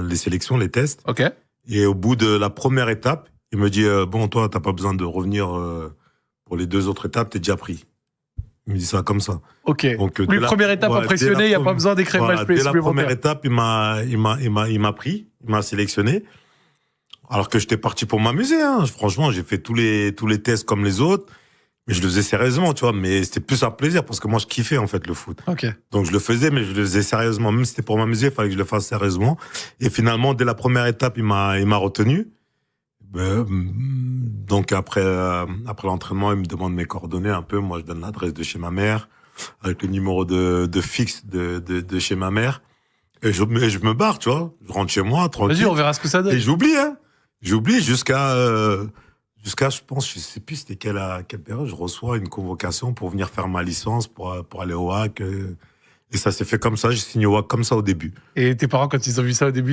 les sélections, les tests. Ok. Et au bout de la première étape, il me dit bon, toi, t'as pas besoin de revenir pour les 2 autres étapes, t'es déjà pris. Il me dit ça comme ça. Ok. Donc, Lui, première étape impressionnée, il n'y a pas besoin d'écrémage dès la supplémentaire. première étape, il m'a pris, il m'a sélectionné. Alors que j'étais parti pour m'amuser, hein. Franchement, j'ai fait tous les tests comme les autres. Mais je le faisais sérieusement, tu vois. Mais c'était plus un plaisir parce que moi, je kiffais, en fait, le foot. Ok. Donc, je le faisais, mais je le faisais sérieusement. Même si c'était pour m'amuser, il fallait que je le fasse sérieusement. Et finalement, dès la première étape, il m'a retenu. Donc, après l'entraînement, il me demande mes coordonnées un peu. Moi, je donne l'adresse de chez ma mère, avec le numéro de fixe de chez ma mère. Et je me barre, tu vois. Je rentre chez moi, tranquille. Vas-y, on verra ce que ça donne. Et j'oublie, hein. J'oublie jusqu'à, je pense, je sais plus c'était quelle période, je reçois une convocation pour venir faire ma licence, pour aller au HAC. Et ça s'est fait comme ça, j'ai signé au HAC comme ça au début. Et tes parents, quand ils ont vu ça au début,